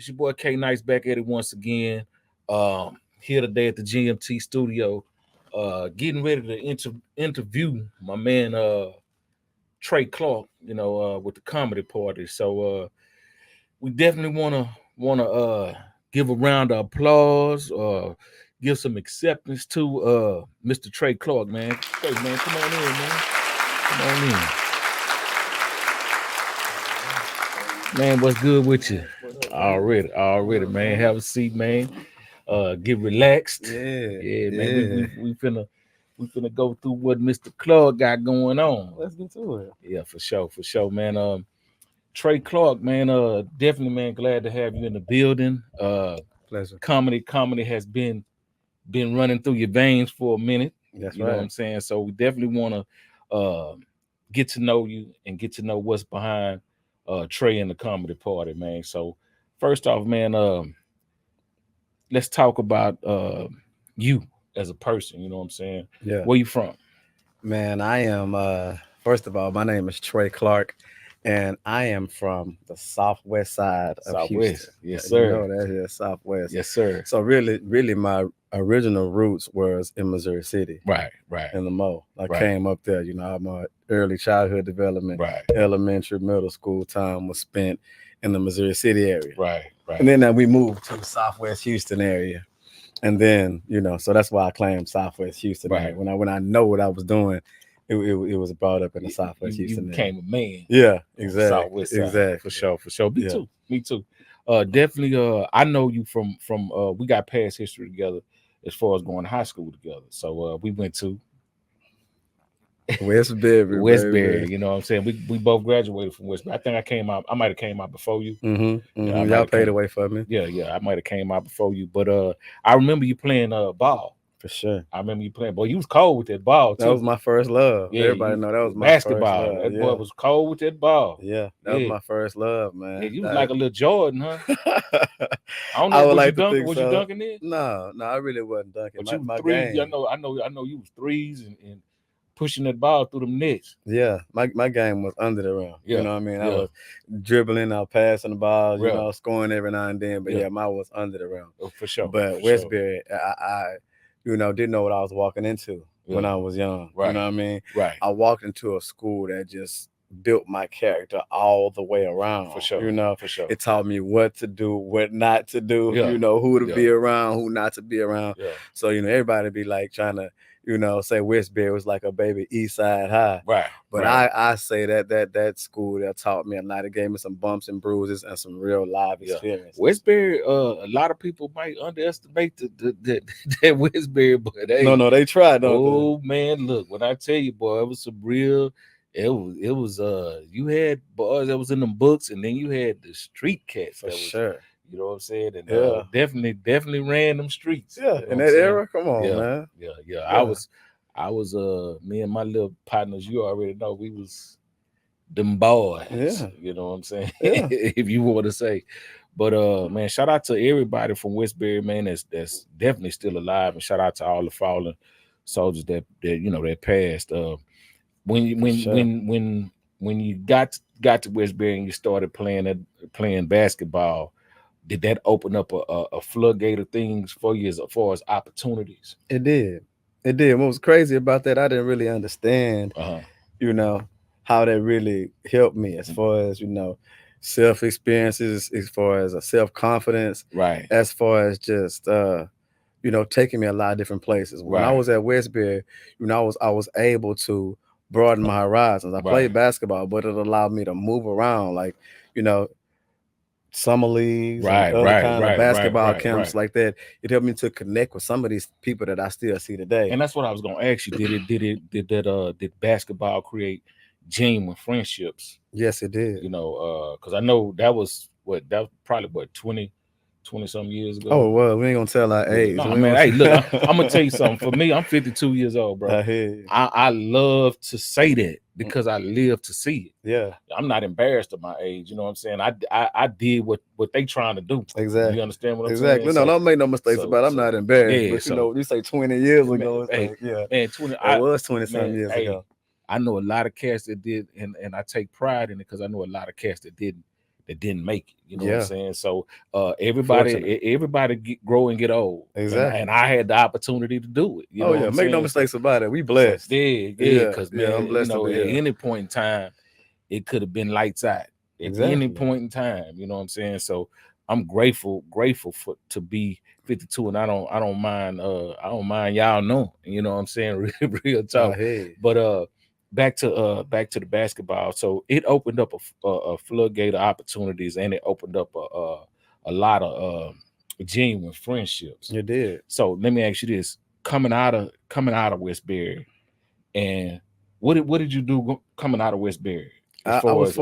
It's your boy K Nice back at it once again. Here today at the GMT studio, getting ready to interview my man Trey Clark, with the comedy party. So we definitely wanna give a round of applause, give some acceptance to Mr. Trey Clark, man. Trey, man, come on in, man. Come on in. Man, what's good with you? Already, man. Have a seat, man. Get relaxed. Yeah, man. We finna go through what Mr. Clark got going on. Let's get to it. Yeah, for sure, man. Trey Clark, man. Definitely, man. Glad to have you in the building. Pleasure. Comedy has been running through your veins for a minute. That's You right. know what I'm saying? So we definitely want to get to know you and get to know what's behind Trey and the comedy party, man. So first off, man, let's talk about you as a person. You know what I'm saying? Yeah. Where you from? Man, I am first of all, my name is Trey Clark, and I am from the southwest side of Southwest. Houston. Yes, You sir. know that here, southwest. Yes, sir. So really my original roots was in Missouri City. Right. In the Mo. I Right. came up there, my early childhood development, Right. elementary, middle school time was spent in the Missouri City area. Right. And then we moved to the southwest Houston area. And then, so that's why I claim Southwest Houston. Right. Area. When I know what I was doing, it was brought up in the Southwest Houston. You became a man. Yeah, exactly. Southwest side. Exactly. For sure. Me too. Definitely. I know you from. We got past history together as far as going to high school together. So we went to Westbury. You know what I'm saying? We both graduated from Westbury. I think I might have came out before you. Yeah, y'all paid away for me. Yeah. I might have came out before you. But I remember you playing ball. For sure. I remember you playing. Boy, you was cold with that ball too. That was my first love. Yeah, everybody know that was my basketball. first love. That boy was cold with that ball. Yeah, that was my first love, man. Yeah, you was like a little Jordan, huh? I don't know. I would Was like you to dunking? think Was so. you dunking then? No, I really wasn't dunking. But you my three. game. I know you was threes and pushing that ball through them nets. Yeah, my game was under the rim. Yeah. You know what I mean? Yeah. I was dribbling, I was passing the ball, Yeah. scoring every now and then. But mine was under the rim. Oh, for sure. But for Westbury, I didn't know what I was walking into when I was young. Right. You know what I mean? Right. I walked into a school that just built my character all the way around. For sure. For sure. It taught me what to do, what not to do, Yeah. who to be around, who not to be around. Yeah. So, everybody be like trying to, say Westbury was like a baby East Side High. Right. But right. I say that school that taught me a lot. It gave me some bumps and bruises and some real live experience. Westbury, a lot of people might underestimate that Westbury, but no, they tried. Man, look, when I tell you, boy, it was some real. It was you had boys that was in them books, and then you had the street cats. For sure. You know what I'm saying? And definitely ran them streets. Yeah, you know in that era, come on, man. Yeah. I was me and my little partners, you already know, we was them boys. Yeah. You know what I'm saying? Yeah. If you want to say. But man, shout out to everybody from Westbury, man, that's definitely still alive, and shout out to all the fallen soldiers that passed. When you got to Westbury and you started playing basketball, did that open up a floodgate of things for you as far as opportunities? It did. What was crazy about that, I didn't really understand, how that really helped me as far as, self experiences, as far as a self-confidence, right? As far as just, taking me a lot of different places. When I was at Westbury, I was able to broaden my horizons. I played basketball, but it allowed me to move around, like, summer leagues, and other kind of basketball camps like that. It helped me to connect with some of these people that I still see today. And that's what I was gonna ask you. Did basketball create genuine friendships? Yes, it did. Because I know that was probably 20 some years ago. Oh, well, we ain't gonna tell our age. No, man, hey, look, I'm gonna tell you something. For me, I'm 52 years old, bro. I love to say that because I live to see it. Yeah, I'm not embarrassed of my age. You know what I'm saying? I did what they trying to do. Exactly. You understand what I'm saying? Exactly. No, don't make no mistakes about it. I'm not embarrassed. But you say 20 years ago. Man, 20. It was 20-something years ago. I know a lot of cats that did, and I take pride in it because I know a lot of cats that didn't that didn't make it. You know what I'm saying? So everybody grow and get old. Exactly. And I had the opportunity to do it. You know what I'm make saying? no mistakes about it. We blessed. So, because man, I'm blessed you know, to be at here. any point in time, it could have been lights out. At any point in time, you know what I'm saying? So I'm grateful to be 52, and I don't mind y'all knowing, you know what I'm saying? Real talk. But back to the basketball. So it opened up a floodgate of opportunities, and it opened up a lot of genuine friendships. It did. So let me ask you this: coming out of Westbury, and what did you do coming out of Westbury? I was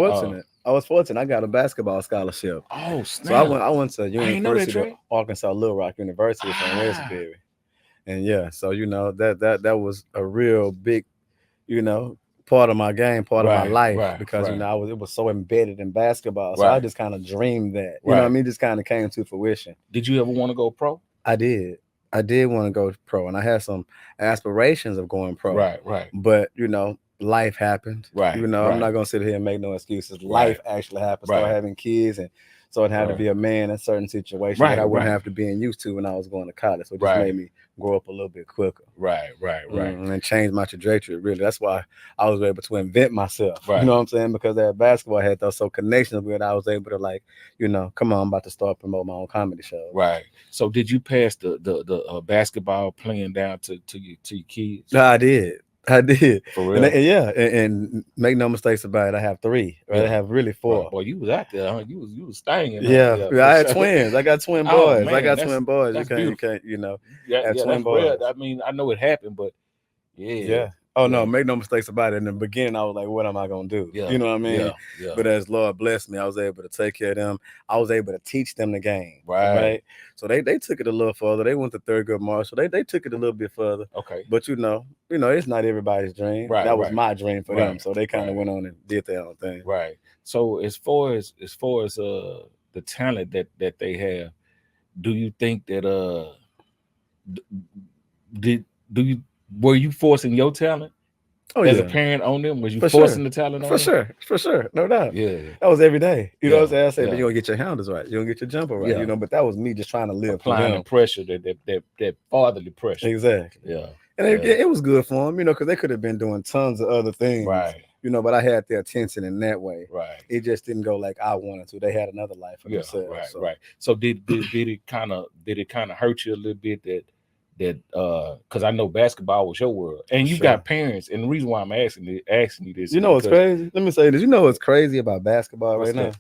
fortunate. I got a basketball scholarship. Oh, snap. So I went to University of Arkansas Little Rock University from Westbury, and so you know that was a real big, you know, part of my game, part of my life, because you know it was so embedded in basketball. So I just kind of dreamed that, you know what I mean, just kind of came to fruition. Did you ever want to go pro? I did want to go pro, and I had some aspirations of going pro. Right. But you know, life happened. You know, I'm not gonna sit here and make no excuses. Life actually happened. Started having kids, and so it had to be a man in certain situations that I wouldn't have to be used to when I was going to college. So it just made me grow up a little bit quicker. Right. And change my trajectory. Really, that's why I was able to invent myself. You know what I'm saying? Because that basketball had those connections with. I was able to, like, you know, come on, I'm about to start promote my own comedy show. Right. So did you pass the basketball playing down to your kids? No, I did. For real? And make no mistakes about it. I have 3. Right? I have really 4. Boy, you was out there, huh? You was staying. I had twins. I got twin boys. Man, I got twin boys. You can't, you know, have twin boys. I mean, I know it happened, but Oh no, make no mistakes about it. In the beginning, I was like, what am I gonna do? You know what I mean? But as Lord blessed me, I was able to take care of them. I was able to teach them the game. Right. So they took it a little further. They went to Thurgood Good Marshall. They took it a little bit further. Okay. But you know, it's not everybody's dream. That was my dream for them. So they kind of went on and did their own thing. Right. So as far as the talent that they have, do you think that were you forcing your talent as a parent on them? Was you forcing the talent on them? For sure, no doubt. Yeah, that was every day. You know what I'm saying? I said, you don't get your handles right, you don't get your jumper right. You know, but that was me just trying to live applying the pressure, that fatherly pressure. Exactly. Yeah, and it was good for them, you know, because they could have been doing tons of other things. Right. You know, but I had their attention in that way. Right. It just didn't go like I wanted to. They had another life for themselves. Right. So did it kind of hurt you a little bit that because I know basketball was your world, and you got parents, and the reason why I'm asking you this, you know, what's crazy? Let me say this. You know what's crazy about basketball right now?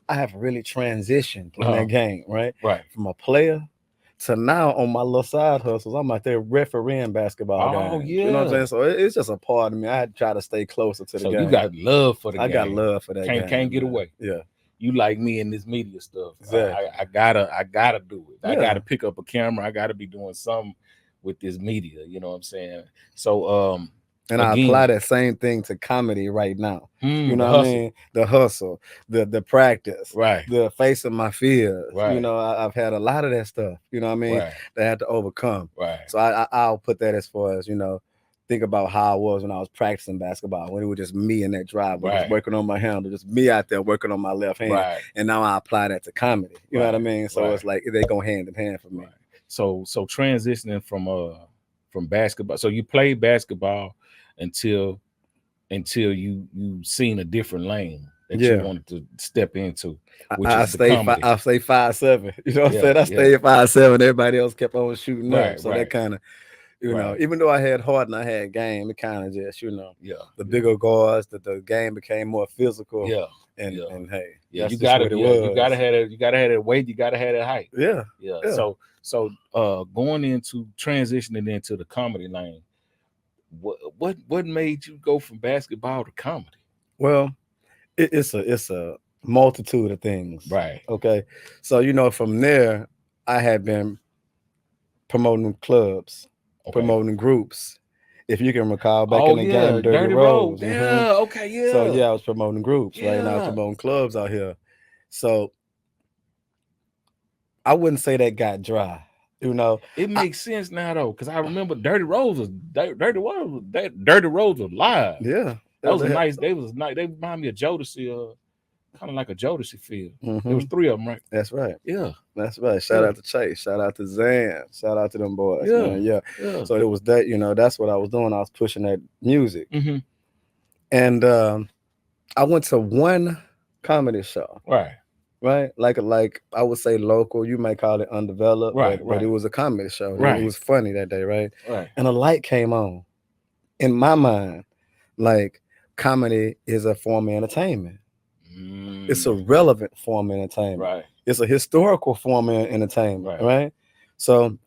I have really transitioned in that game, right? From a player to now on my little side hustles, I'm out there refereeing basketball games. You know what I'm saying? So it's just a part of me. I try to stay closer to the game. So you got love for the game. I got love for that game. Can't get away. Yeah. You like me in this media stuff. Exactly. I gotta do it. I gotta pick up a camera. I gotta be doing something with this media. You know what I'm saying? So and I apply that same thing to comedy right now. You know what I mean? The hustle, the practice, the facing my fears. You know, I've had a lot of that stuff. You know what I mean? That I had to overcome. So I'll put that as far as, you know, think about how I was when I was practicing basketball, when it was just me in that driveway, just working on my handle, just me out there working on my left hand. And now I apply that to comedy. You know what I mean? So it's like they go hand in hand for me. So transitioning from basketball. So you played basketball until you seen a different lane that you wanted to step into. I stayed 5'7". You know what I'm saying? I stayed 5'7". Everybody else kept on shooting up. So that kind of, you know, even though I had heart and I had game, it kind of just, you know, the bigger guards, the game became more physical. And hey, you gotta have that weight, you gotta have that height. So going into transitioning into the comedy lane, what made you go from basketball to comedy? Well, it's a multitude of things. Okay. So, you know, from there, I had been promoting clubs, promoting groups. If you can recall back in the game, Dirty Rose. So I was promoting groups, right? And I was promoting clubs out here. So I wouldn't say that got dry. You know, it makes sense now though, because I remember Dirty Rose was live. Yeah, that was a nice. They remind me of Jodeci kind of like a Jodeci feel. Mm-hmm. There was 3 of them, right? That's right. Yeah. That's right. Shout out to Chase. Shout out to Zan. Shout out to them boys. Yeah. Man. Yeah. Yeah. So it was that, that's what I was doing. I was pushing that music. Mm-hmm. And I went to one comedy show. Right. Right. Like I would say local. You may call it undeveloped. Right. But it was a comedy show. Right. It was funny that day, right? Right. And a light came on. In my mind, like comedy is a form of entertainment. It's a relevant form of entertainment. Right. It's a historical form of entertainment. Right. So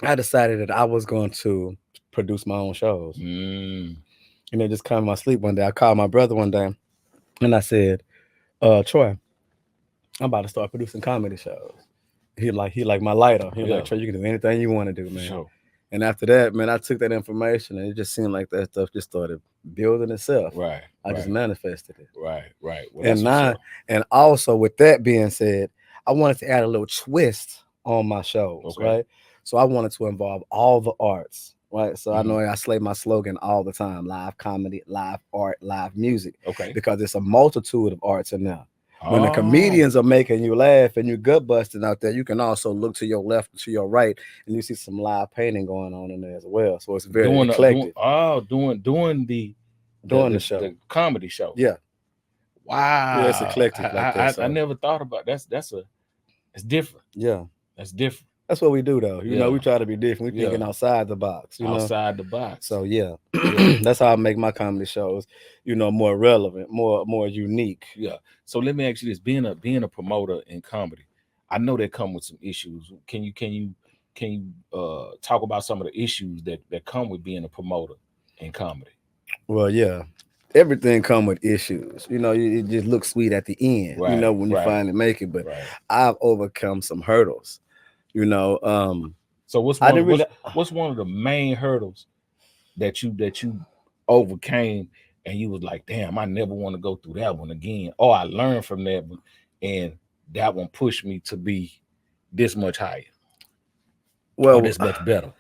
I decided that I was going to produce my own shows. And it just came in my sleep one day. I called my brother one day and I said, Troy, I'm about to start producing comedy shows. He like my lighter. He like, Troy, you can do anything you want to do, man. Sure. And after that, man, I took that information and it just seemed like that stuff just started building itself. Right. I just manifested it. Right. Well, and also with that being said, I wanted to add a little twist on my shows, right? So I wanted to involve all the arts, right? So I know I slay my slogan all the time: live comedy, live art, live music. Okay. Because it's a multitude of arts in there. When the comedians are making you laugh and you gut busting out there, you can also look to your left, to your right, and you see some live painting going on in there as well. So it's very eclectic. Doing the show, the comedy show. Yeah. Wow. Yeah, it's eclectic like that. I never thought about it's different. Yeah. That's different. That's what we do though. You know, we try to be different. We thinking outside the box. Outside the box. So yeah. That's how I make my comedy shows, more relevant, more unique. Yeah. So let me ask you this: being a promoter in comedy, I know that come with some issues. Can you talk about some of the issues that come with being a promoter in comedy? Well, yeah. Everything come with issues. It just looks sweet at the end, when you finally make it. But I've overcome some hurdles. So what's one of the main hurdles that you overcame and you was like, damn, I never want to go through that one again. Oh, I learned from that one, and that one pushed me to be this much higher. Well, this much better.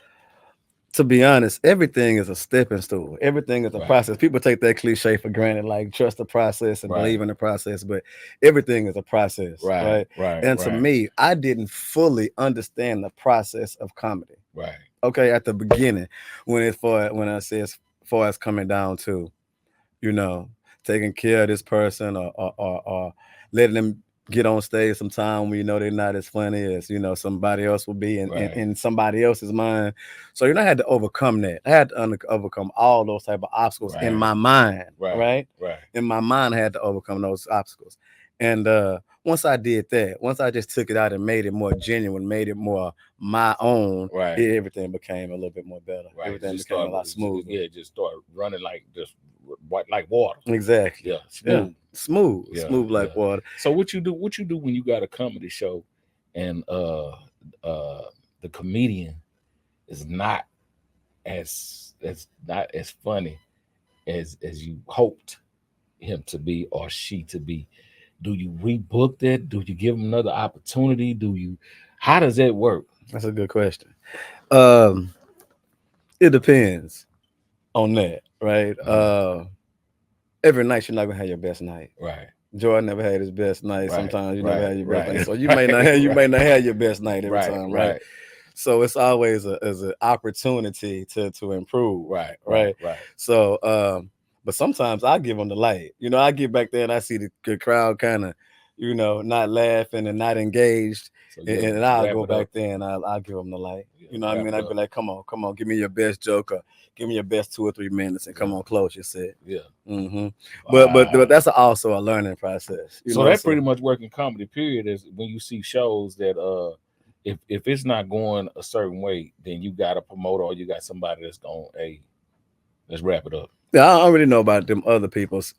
To be honest, everything is a stepping stool. Everything is a process. People take that cliche for granted, like trust the process and believe in the process, but everything is a process. Right. And to me, I didn't fully understand the process of comedy. Right. Okay, at the beginning, when I say as far as coming down to, taking care of this person or letting them get on stage sometime when they're not as funny as somebody else will be in somebody else's mind. So I had to overcome that. I had to overcome all those type of obstacles in my mind. Right. In my mind, I had to overcome those obstacles. And once I did that, once I just took it out and made it more genuine, made it more my own, everything became a little bit more better. Everything became a lot smoother. Yeah, just started running like water. Exactly. Yeah. Smooth like water. So what you do when you got a comedy show and the comedian is not as funny as you hoped him to be or she to be? Do you rebook that? Do you give them another opportunity? How does that work? That's a good question. It depends on that, right? Every night you're not gonna have your best night. Right. Jordan never had his best night. Sometimes you never have your best night. So you may not have your best night every time, right? So it's always an opportunity to improve. Right. So but sometimes I give them the light. I get back there and I see the crowd kind of, not laughing and not engaged. So and I'll go back there and I'll give them the light. I'd be like, come on, give me your best joke or give me your best 2 or 3 minutes and come on, close your set. Yeah. Mm-hmm. But that's also a learning process. So that pretty much work in comedy period is when you see shows that if it's not going a certain way, then you got a promoter or you got somebody that's going, hey, let's wrap it up. Yeah, I don't really know about them other people's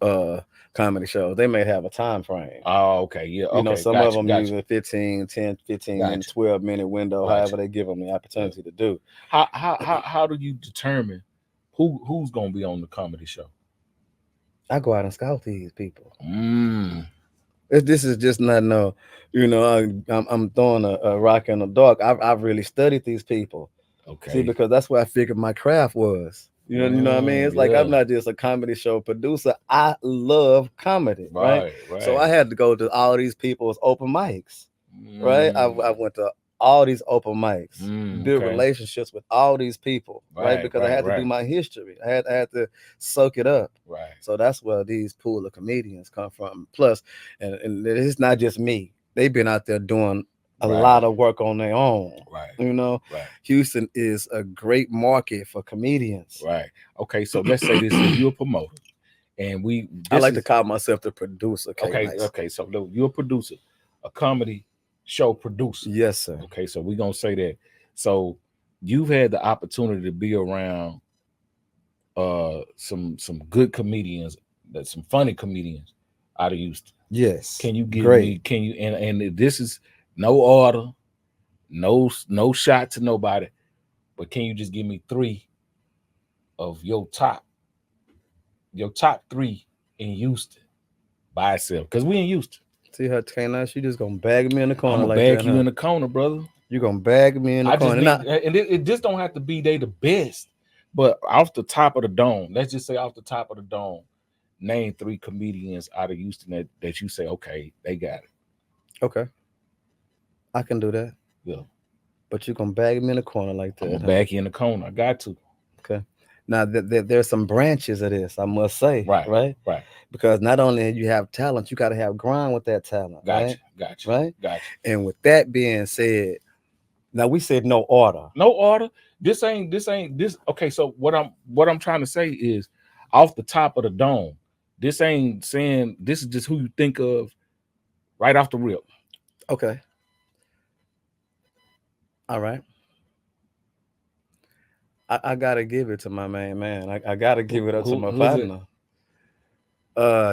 comedy shows. They may have a time frame. Oh, okay. Yeah. Okay. Some of them using 15 minute, 12-minute window, however they give them the opportunity to do. How do you determine who's gonna be on the comedy show? I go out and scout these people. This is just not I'm throwing a rock in the dark. I've really studied these people. Okay. See, because that's where I figured my craft was. You know what I mean? It's like I'm not just a comedy show producer. I love comedy, right? So I had to go to all these people's open mics, right? I went to all these open mics, build relationships with all these people, right? Because I had to do my history. I had to soak it up. Right. So that's where these pool of comedians come from. Plus, and it's not just me. They've been out there doing a lot of work on their own. Right. You know, Houston is a great market for comedians. Right. Okay. So let's say this is you're a promoter, and I like to call myself the producer. Okay. So you're a producer, a comedy show producer. Yes, sir. Okay. So we're gonna say that. So you've had the opportunity to be around some good comedians, some funny comedians out of Houston. Yes. Can you give me? Can you? And this is no order, no shot to nobody, but can you just give me 3 of your top 3 in Houston by itself? Because we in Houston. See her Tana, she just gonna bag me in the corner. I'm gonna bag you in the corner, brother. You're gonna bag me in the corner. And it just don't have to be they the best, but off the top of the dome. Let's just say off the top of the dome, name 3 comedians out of Houston that you say, okay, they got it. Okay. I can do that. Yeah. But you're gonna bag me in the corner like that. I'm gonna bag you in the corner. I got to. Okay. Now there's some branches of this, I must say. Right. Because not only you have talent, you got to have grind with that talent. Gotcha. Right. Gotcha. And with that being said, now we said no order. No order. This ain't this. Okay. So what I'm trying to say is, off the top of the dome, this ain't saying this is just who you think of right off the rip. Okay. All right. I gotta give it to my main man. I gotta give it up to my partner.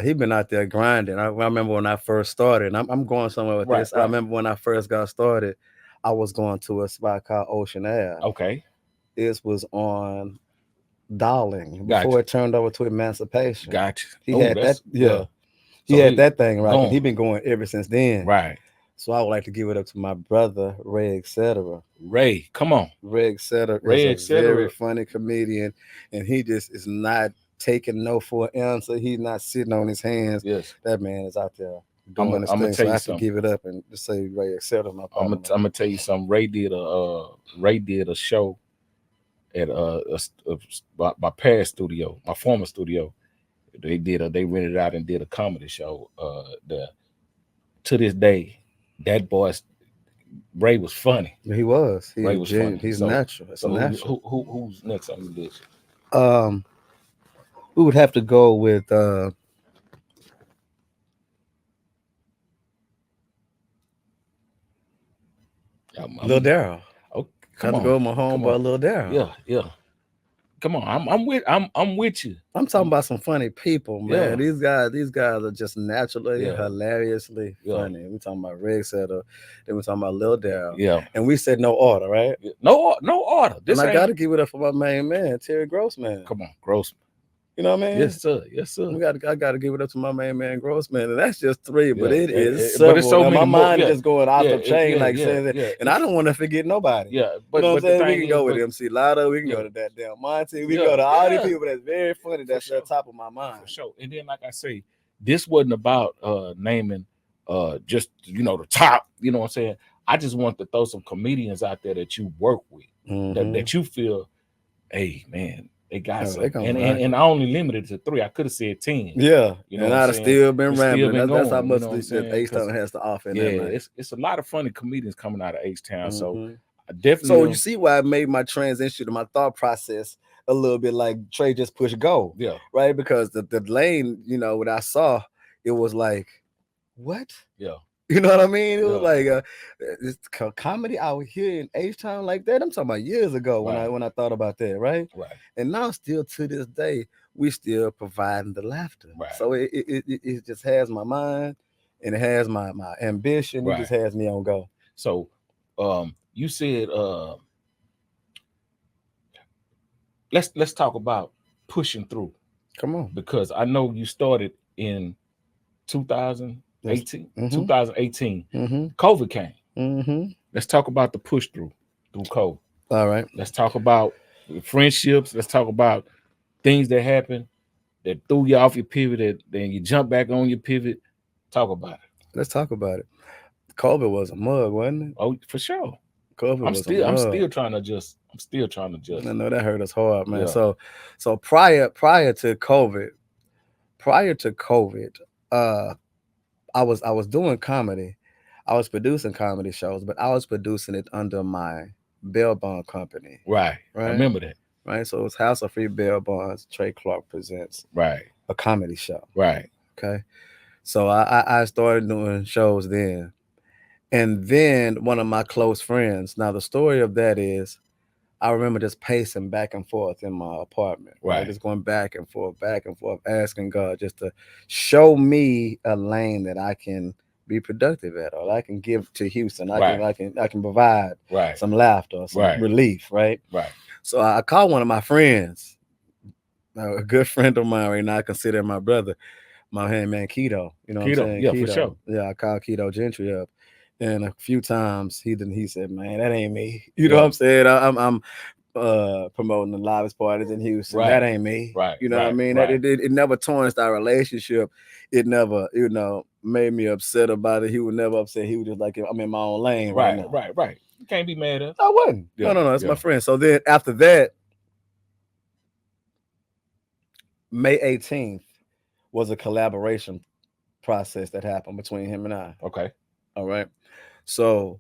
He been out there grinding. I remember when I first started. I'm going somewhere with this. I remember when I first got started, I was going to a spot called Ocean Ave. Okay. This was on Darling before it turned over to Emancipation. Gotcha. He had that. Yeah. He had that thing right. And he been going ever since then. Right. So I would like to give it up to my brother, Ray Etc. Ray, come on. Ray Etc. is a very funny comedian, and he just is not taking no for an answer. He's not sitting on his hands. Yes. That man is out there doing his thing. So I have to give it up and just say Ray Etc. My partner. I'm gonna tell you something. Ray did a show at my past studio, my former studio. They rented it out and did a comedy show there. To this day, that boy Ray was funny. He was. Ray was funny. He's natural. It's natural. Who's next on the list? We would have to go with Lil Daryl. Oh, come on. Go with my homeboy Lil Daryl. Yeah. Come on, I'm with you. I'm talking about some funny people, man. Yeah. These guys are just naturally, hilariously funny. We're talking about Ray Etc. Then we're talking about Lil Daryl. Yeah. And we said no order, right? No order. And I gotta give it up for my main man, Terry Grossman. Come on, Grossman. You know what I mean? Yes, sir. I gotta give it up to my main man Grossman, and that's just 3, but it is several. But it's so my mind is just going off the chain, saying that, and I don't want to forget nobody. Yeah, but you know what I'm saying? We can go with MC Lotto, we can go to that damn Monty, we can go to all these people that's very funny. That's at the top of my mind. For sure. And then, like I say, this wasn't about naming just the top. You know what I'm saying? I just want to throw some comedians out there that you work with, that you feel, hey man. They got something. And I only limited to 3. I could have said 10. Yeah. And I'd have still been rambling. That's how much H-Town has to offer. It's a lot of funny comedians coming out of H-Town. So I definitely. So you see why I made my transition to my thought process a little bit like Trey just push go. Yeah. Right? Because the lane, what I saw, it was like, what? Yeah. You know what I mean? It was like this comedy out here in H-Town like that. I'm talking about years ago when I thought about that, right? Right. And now still to this day, we still providing the laughter. Right. So it just has my mind and it has my ambition. It just has me on go. So you said let's talk about pushing through. Come on. Because I know you started in 2018. 2018. COVID came. Let's talk about the push through COVID. All right. Let's talk about friendships. Let's talk about things that happen that threw you off your pivot, that then you jump back on your pivot. Talk about it. Let's talk about it. COVID was a mug, wasn't it? Oh, for sure. COVID I'm was still a mug. I'm still trying to adjust. I know that hurt us hard, man. Yeah. So prior to COVID, I was doing comedy. I was producing comedy shows, but I was producing it under my bail bond company. Right. I remember that. Right. So it was House of Free Bail Bonds. Trey Clark presents. Right. A comedy show. Right. Okay. So I started doing shows then. And then one of my close friends. Now the story of that is, I remember just pacing back and forth in my apartment, right? Just going back and forth, asking God just to show me a lane that I can be productive at, or I can give to Houston. I can provide some laughter, some relief, right? Right. So I called one of my friends, a good friend of mine right now, I consider my brother, my man Keto. You know what I'm saying? Yeah, Keto. for sure. Yeah, I called Keto Gentry up. And a few times he said, man, that ain't me. You know what I'm saying? I'm promoting the livest parties in Houston. That ain't me. Right. You know what I mean? It never tarnished our relationship. It never, made me upset about it. He was never upset. He was just like, I'm in my own lane right now. Right. You can't be mad at. I wasn't. Yeah, no. That's my friend. So then after that, May 18th was a collaboration process that happened between him and I. Okay. All right. So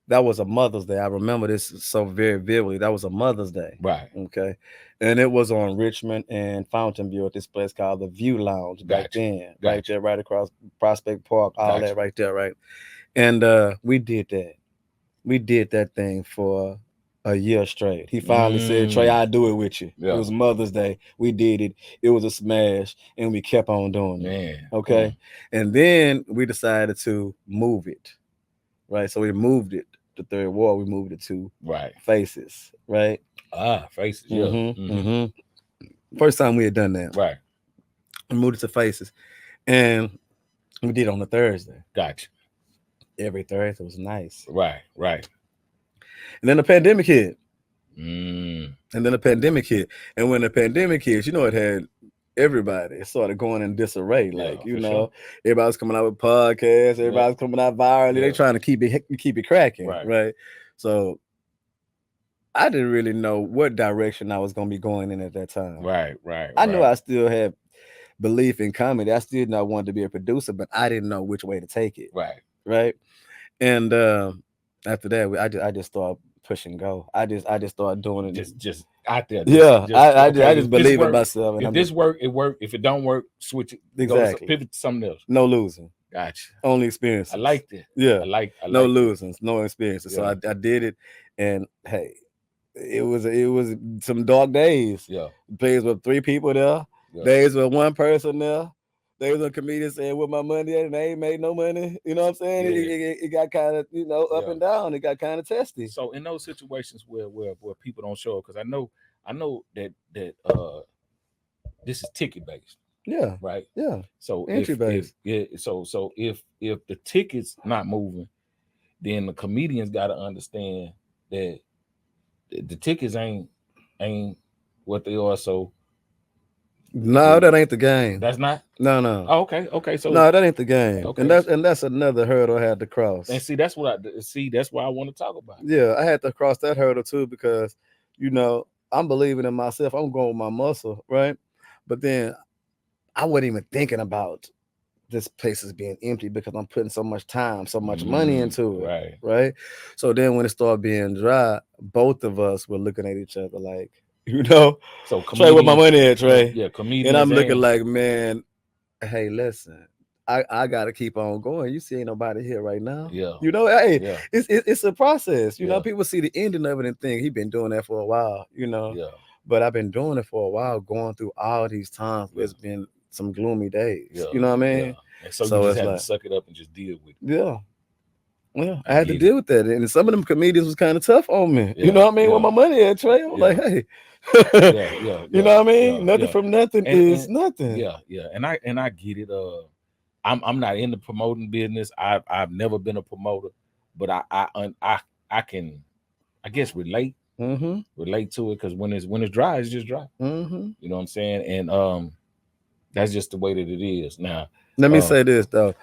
that was a Mother's Day. I remember this so very vividly. That was a Mother's Day. Right. Okay. And it was on Richmond and Fountainview at this place called the View Lounge back then. Right there, right across Prospect Park, all that right there, right? And we did that. We did that thing for a year straight. He finally said, Trey, I'll do it with you. Yeah. It was Mother's Day. We did it. It was a smash. And we kept on doing it. Okay. And then we decided to move it. Right. So we moved it. The Third Ward, we moved it to Faces. Right. Faces. Yeah. First time we had done that. Right. We moved it to Faces. And we did it on a Thursday. Gotcha. Every Thursday was nice. Right. And then the pandemic hit. And when the pandemic hit, it had everybody. It started going in disarray. Like, everybody's coming out with podcasts, everybody's coming out virally. They're trying to keep it cracking. Right. So I didn't really know what direction I was going to be going in at that time. Right. I knew I still had belief in comedy. I still knew I wanted to be a producer, but I didn't know which way to take it. Right. And after that, I just started push and go. I just started doing it. Just out there. I just believe in myself. If this work, it work. If it don't work, switch it. Exactly. Pivot to something else. No losing. Gotcha. Only experiences. I like that. Yeah. I like no losings, no experiences. Yeah. So I did it, and hey, it was some dark days. Yeah. Days with 3 people there. Yeah. Days with 1 person there. Days when comedians saying, "Where my money at?" and they ain't made no money. You know what I'm saying? Yeah. It got kind of up and down. It got kind of testy. So in those situations where people don't show up, because I know that this is ticket based. Yeah. Right. Yeah. So entry based. So if the ticket's not moving, then the comedians got to understand that the tickets ain't what they are. So. No, that ain't the game. That's not. No. Oh, okay. So no, that ain't the game. Okay. And that's another hurdle I had to cross. And see, that's what that's why I want to talk about. Yeah, I had to cross that hurdle too, because I'm believing in myself. I'm going with my muscle, right? But then I wasn't even thinking about this place is being empty because I'm putting so much time, so much money into it. Right. So then when it started being dry, both of us were looking at each other like, so Trey, where my money at, Trey? Yeah, comedian. And I'm looking like, man, hey, listen, I gotta keep on going. You see, ain't nobody here right now. Yeah. Hey, it's a process. People see the ending of it and think he been doing that for a while. Yeah. But I've been doing it for a while, going through all these times where it's been some gloomy days. Yeah. You know what I mean? Yeah. And so you just had to suck it up and just deal with it. Yeah. Well, I had to deal with that. And some of them comedians was kind of tough on me. Yeah. You know what I mean? Where my money at, Trey? I'm like, hey. You know what I mean? Nothing from nothing is nothing. Yeah. And I get it. I'm not in the promoting business. I've never been a promoter, but I can, I guess, relate relate to it, because when it's dry, it's just dry. You know what I'm saying? And that's just the way that it is. Now, let me say this though.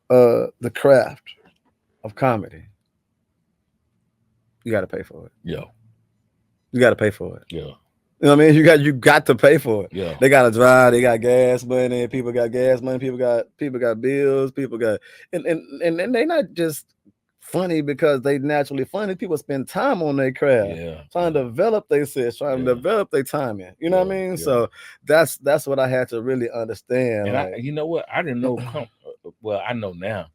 The craft of comedy, you got to pay for it. Yeah. You got to pay for it. Yeah. You know what I mean? You got to pay for it. Yeah. They got to drive. They got gas money. People got gas money. People got bills. People got and they not just funny because they naturally funny. People spend time on their craft, trying to develop their sets, trying to develop their timing. You know what I mean? So that's what I had to really understand. And you know what? I didn't know. Well, I know now,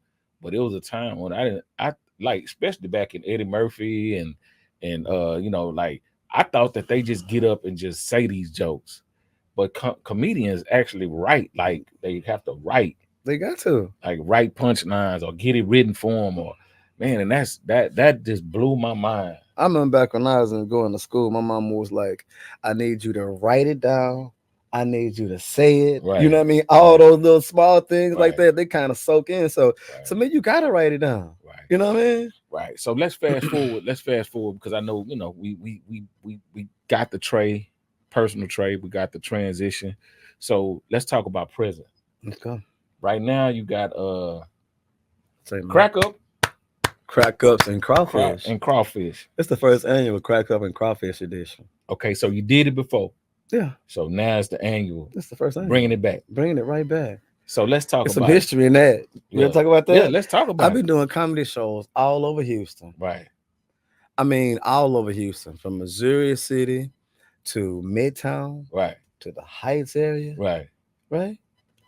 but it was a time when I like, especially back in Eddie Murphy and you know, like, I thought that they just get up and just say these jokes, but comedians actually write. Like, they have to write. They got to write punchlines or get it written for them, or man, and that just blew my mind. I remember back when I was going to school, my mom was like, "I need you to write it down. I need you to say it." Right. You know what I mean? All those little small things like that, they kind of soak in. So to me, you gotta write it down. Right. You know what I mean? Right. So let's fast forward. Because I know, you know, we got the Trey, personal Trey, we got the transition. So let's talk about present. Let's go. Right now you got Crack Ups and Crawfish. It's the first annual Crack Up and Crawfish edition. Okay, so you did it before. Yeah. So now it's the annual. It's the first annual. Bringing it back. Bringing it right back. So let's talk about some history in that. You want to talk about that? Yeah, let's talk about it. I've been doing comedy shows all over Houston. Right. I mean, all over Houston, from Missouri City to Midtown. Right. To the Heights area. Right. Right.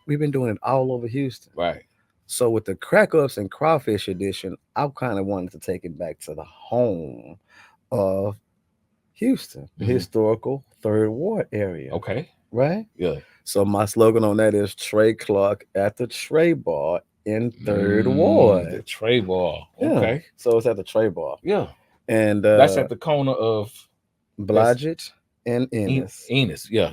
We've been doing it all over Houston. Right. So with the Crack Ups and Crawfish edition, I kind of wanted to take it back to the home of Houston, the historical Third Ward area. Okay. Right? Yeah. So my slogan on that is Trey Clark at the Trey Bar in Third Ward. The Trey Bar. Okay. Yeah. So it's at the Trey Bar. Yeah. And that's at the corner of Blodgett and Ennis. Yeah.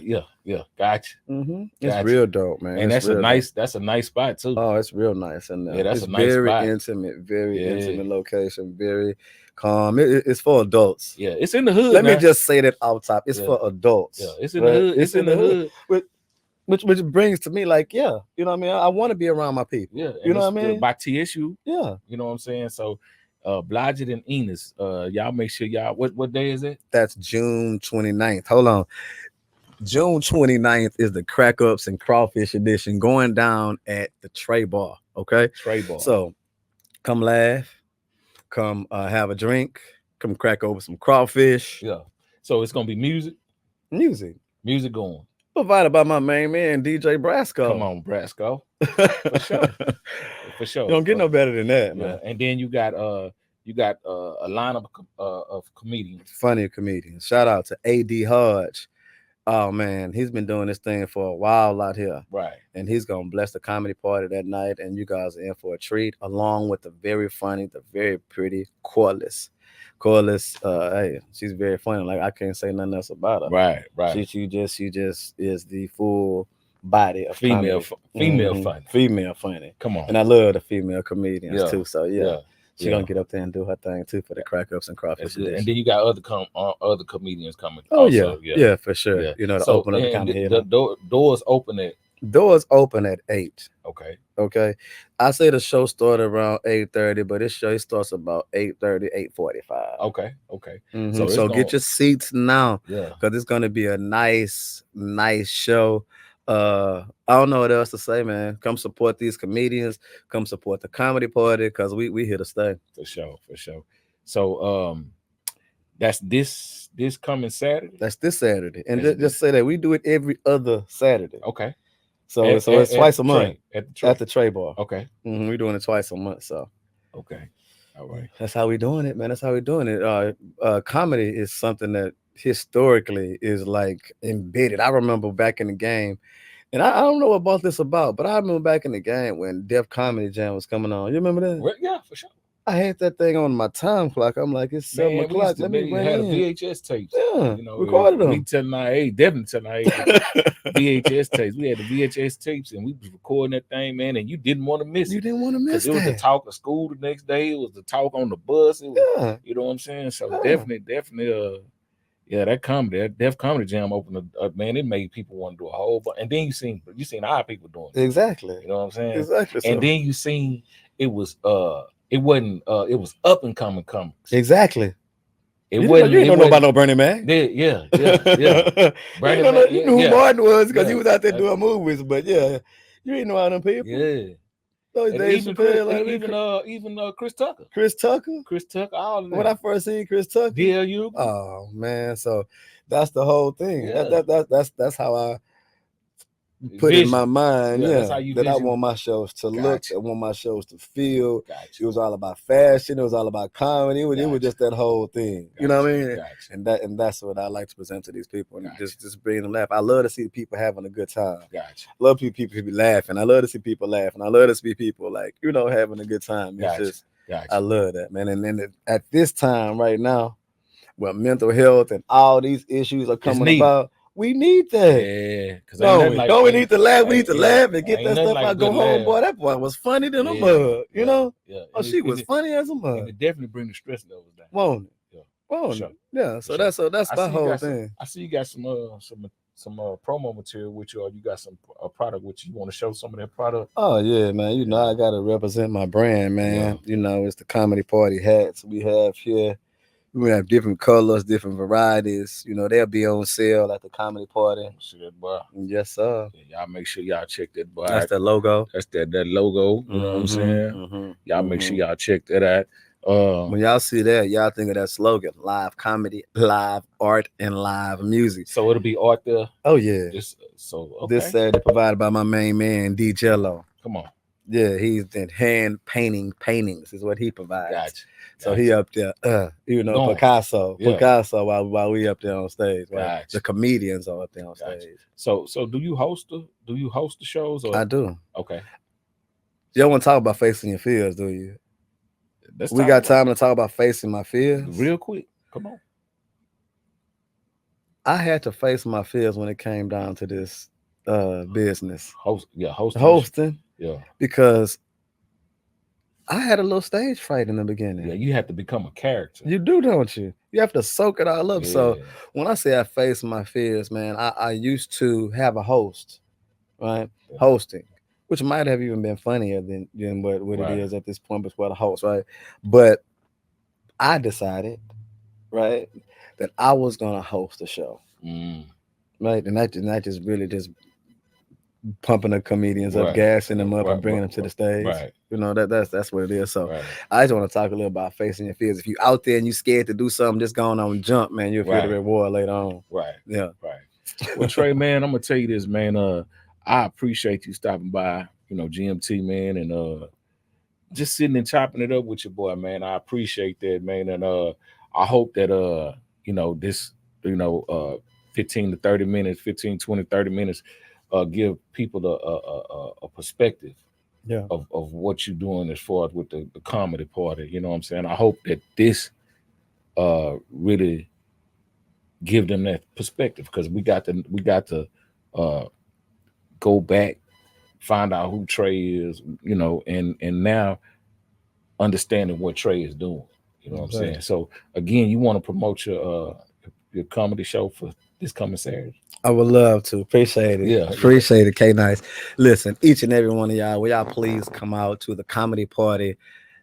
Gotcha. It's real dope, man. And that's a nice spot too. Oh, it's real nice. And that's it's a nice very spot. Very intimate location, very calm. It's for adults. Yeah, it's in the hood. Let me just say that out top. It's for adults. Yeah, it's in the hood. It's in the hood. Which brings to me, like, you know what I mean? I want to be around my people. Yeah. You know what I mean? By TSU. Yeah. You know what I'm saying? So Blodgett and Ennis, y'all make sure y'all, what day is it? That's June 29th. Hold on. June 29th is the Crack Ups and Crawfish edition going down at the Trey Bar. Okay. Trey Bar. So come laugh, come have a drink, come crack over some crawfish. Yeah. So it's gonna be music going. Provided by my main man, DJ Brasco. Come on, Brasco. For sure. You don't get no better than that, man. And then you got a lineup of comedians. Funny comedians. Shout out to AD Hodge. Oh man, he's been doing this thing for a while out here. Right. And he's gonna bless the comedy party that night, and you guys are in for a treat, along with the very funny, the very pretty Corliss. Hey, she's very funny. Like, I can't say nothing else about her. Right. She just is the full body of female funny. Female funny. Come on. And I love the female comedians too. So she's gonna get up there and do her thing too for the Crack Ups and Crawfish. And then you got other comedians coming. Oh also. Yeah, for sure. Yeah. You know, to open up the kind of the doors open at 8. Okay. I say the show started around 8:30, but this show starts about 8:30, 8:45. Okay. So get your seats now. Yeah. Because it's gonna be a nice show. I don't know what else to say, man. Come support these comedians. Come support the comedy party, because we here to stay. For sure. So that's this coming Saturday. That's this Saturday, and just say that we do it every other Saturday. Okay. So it's twice a month at the Trey Bar. Okay. We're doing it twice a month. So. Okay. All right. That's how we doing it, man. That's how we doing it. Comedy is something that historically is like embedded. I remember back in the game, and I don't know what brought this about, but I remember back in the game when Def Comedy Jam was coming on. You remember that? Well, yeah, for sure. I had that thing on my time clock. I'm like, it's 7 o'clock. Let me had VHS tapes. Yeah, recorded them. We telling our age, definitely telling our age. VHS tapes. We had the VHS tapes, and we was recording that thing, man. And you didn't want to miss it. You didn't want to miss it. It was the talk of school the next day. It was the talk on the bus. It was, you know what I'm saying? So definitely. Yeah, that comedy, that Def Comedy Jam opened up, man. It made people want to do a whole bunch. And then you seen our people doing it. Exactly. You know what I'm saying? Exactly. And then you seen it was it wasn't it was up and coming comics. Exactly. It wasn't. You don't know about no Bernie Mac. Yeah. Bernie Mac, you knew who Martin was because he was out there doing movies. But yeah, you didn't know all them people. Yeah. Even Chris Tucker. Chris Tucker. All of them. When I first seen Chris Tucker. DLU. Oh man, so that's the whole thing. Yeah. That's how I put in my mind, that I want my shows to look, I want my shows to feel. It was all about fashion, it was all about comedy, it was just that whole thing. You know what I mean? And that's what I like to present to these people, and just bring them laugh. I love to see people having a good time. Love people to be laughing. I love to see people laughing. I love to see people having a good time. It's just I love that, man. And then at this time right now, where mental health and all these issues are coming about. We need that. Yeah. We need to laugh. We need to laugh and get that stuff out. Go home, boy. That boy was funny than a mug. You know? Yeah. Oh, she was funny as a mug. It definitely bring the stress levels down. Won't it? Yeah. So that's my whole thing. I see you got some promo material with you, or you got some product with you. You want to show some of that product? Oh yeah, man. I gotta represent my brand, man. It's the Comedy Party hats we have here. We have different colors, different varieties. They'll be on sale at the Comedy Party. See that boy? Yes, sir. Yeah, y'all make sure y'all check that boy. That's the logo. That's that logo. You know what I'm saying? Y'all make sure y'all check that out. When y'all see that, y'all think of that slogan: live comedy, live art, and live music. So it'll be art there. Oh yeah. This Saturday provided by my main man D Jello. Come on. Yeah, he's in hand paintings is what he provides. Gotcha. So he up there, Picasso while we up there on stage. Right? The comedians are up there on stage. So do you host the shows? Or? I do. Okay. You don't want to talk about facing your fears, do you? We got time to talk about facing my fears. Real quick. Come on. I had to face my fears when it came down to this business. Hosting. Yeah. Because I had a little stage fright in the beginning. Yeah, you have to become a character. You do, don't you? You have to soak it all up. Yeah. So when I say I face my fears, man, I used to have a host, right? Yeah. Hosting, which might have even been funnier than what it is at this point, but what a host, right? But I decided, right, that I was gonna host a show. Right. And I just really just pumping the comedians up, gassing them up, and bringing them to the stage. Right. That's what it is. So I just want to talk a little about facing your fears. If you out there and you scared to do something, just going on and jump, man, you'll feel the reward later on. Right. Yeah. Right. Well, Trey, man, I'm gonna tell you this, man. I appreciate you stopping by, GMT, man, and just sitting and chopping it up with your boy, man. I appreciate that, man. And I hope that this 15 to 30 minutes, 15, 20, 30 minutes give people a perspective of what you're doing as far as with the Comedy Party. You know what I'm saying? I hope that this really give them that perspective, because we got to go back, find out who Trey is, and now understanding what Trey is doing. You know what I'm saying? So again, you want to promote your comedy show for this coming Saturday? I would love to. Appreciate it. Yeah. Appreciate it, K-Nice. Listen, each and every one of y'all, will y'all please come out to the Comedy Party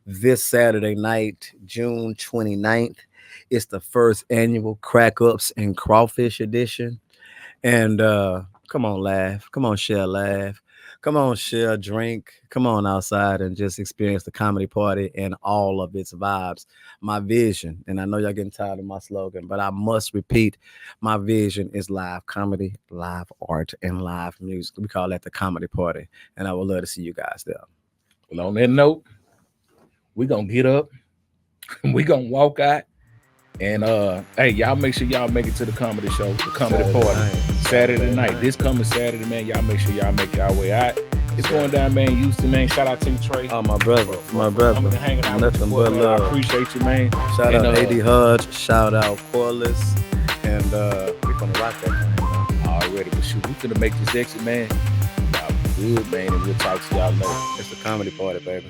this Saturday night, June 29th. It's the first annual Crack Ups and Crawfish edition. And come on, laugh. Come on, share, laugh. Come on, share, drink. Come on outside and just experience the Comedy Party and all of its vibes. My vision, and I know y'all getting tired of my slogan, but I must repeat, my vision is live comedy, live art, and live music. We call that the Comedy Party, and I would love to see you guys there. Well, on that note, we're going to get up, and we're going to walk out, and hey, y'all make sure y'all make it to the comedy show, the Comedy Party, Saturday night. This coming Saturday, man. Y'all make sure y'all make y'all way out. It's going down, man. Houston, man. Shout out to you, Trey. Oh, my brother. My brother. I'm hanging out Nothing but love. I appreciate you, man. Shout out AD Hudge. Shout out Corliss. And we're going to rock that, man. Already. But shoot, we're going to make this exit, man. Y'all good, man. And we'll talk to y'all later. It's the Comedy Party, baby.